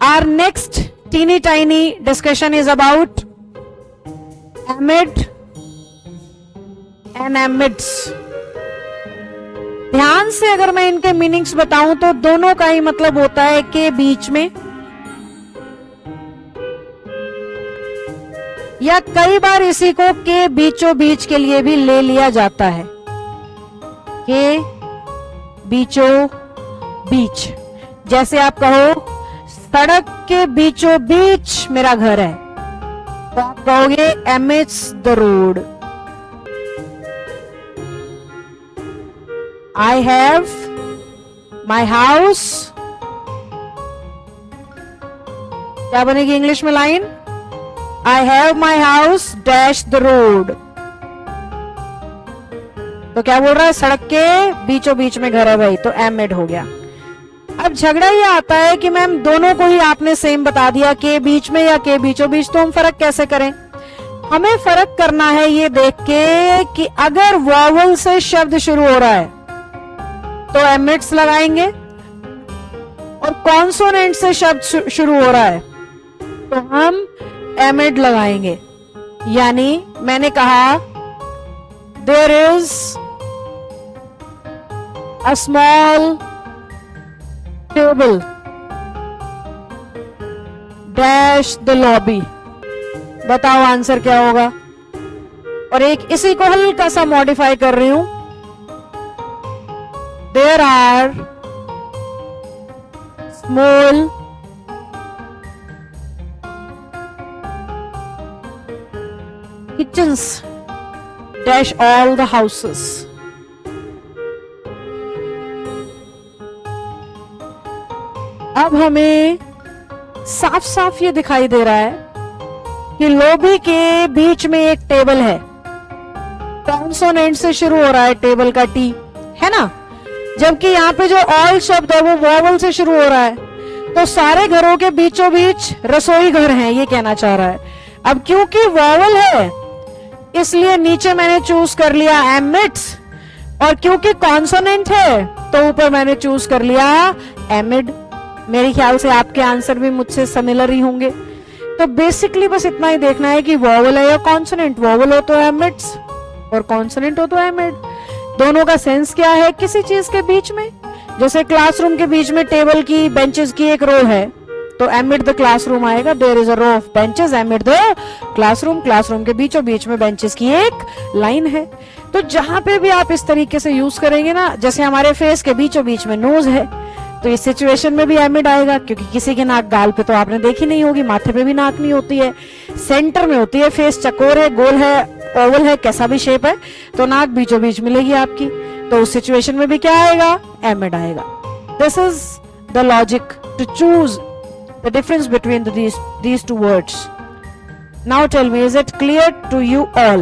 Our next teeny tiny discussion is about amid and amids. ध्यान से अगर मैं इनके मीनिंग्स बताऊं तो दोनों का ही मतलब होता है के बीच में, या कई बार इसी को के बीचों बीच के लिए भी ले लिया जाता है। के बीचों बीच, जैसे आप कहो सड़क के बीचों बीच मेरा घर है, तो आप कहोगे amidst the road. I have my house, क्या बनेगी इंग्लिश में line? I have my house dash the road. तो क्या बोल रहा है? सड़क के बीचों बीच में घर है भाई, तो amid हो गया। अब झगड़ा ये आता है कि मैम दोनों को ही आपने सेम बता दिया, के बीच में या के बीचों बीच, तो हम फर्क कैसे करें? हमें फर्क करना है ये देख के कि अगर वॉवल से शब्द शुरू हो रहा है तो एमिड्स लगाएंगे, और कॉन्सोनेंट से शब्द शुरू हो रहा है तो हम एमिड लगाएंगे। यानी मैंने कहा there is a small table dash the lobby, बताओ आंसर क्या होगा? और एक इसी को हल्का सा मॉडिफाई कर रही हूं, there are small kitchens dash all the houses. अब हमें साफ साफ ये दिखाई दे रहा है कि लॉबी के बीच में एक टेबल है, कॉन्सोनेंट से शुरू हो रहा है टेबल का टी, है ना? जबकि यहाँ पे जो ऑल शब्द है वो वॉवल से शुरू हो रहा है, तो सारे घरों के बीचों बीच रसोई घर हैं, ये कहना चाह रहा है। अब क्योंकि वॉवल है इसलिए नीचे मैंने चूज कर लिया एमिड्स, और क्योंकि कॉन्सोनेंट है तो ऊपर मैंने चूज कर लिया एमिड। मेरे ख्याल से आपके आंसर भी मुझसे सिमिलर ही होंगे। तो बेसिकली बस इतना ही देखना है कि वॉवल है या कॉन्सोनेंट। वॉवल हो तो एमिड्स और कॉन्सोनेंट हो तो एमिड। दोनों का सेंस क्या है? किसी चीज के बीच में, जैसे क्लासरूम के बीच में टेबल की बेंचेस की एक रो है तो एमिड द क्लासरूम आएगा, there is a row of benches amid the classroom. Classroom के बीचों बीच में बेंचेस की एक लाइन है। तो जहां पे भी आप इस तरीके से यूज करेंगे ना, जैसे हमारे फेस के बीचों बीच में नोज है तो इस सिचुएशन में भी एमिड आएगा, क्योंकि किसी के नाक गाल पे तो आपने देखी नहीं होगी, माथे पे भी नाक नहीं होती है, सेंटर में होती है, फेस चकोर है, गोल है, ओवल है, कैसा भी शेप है, तो नाक बीचों बीच मिलेगी आपकी, तो उस सिचुएशन में भी क्या आएगा? एमिड आएगा। This is the logic to choose the difference between these two words. Now tell me, is it clear to you all?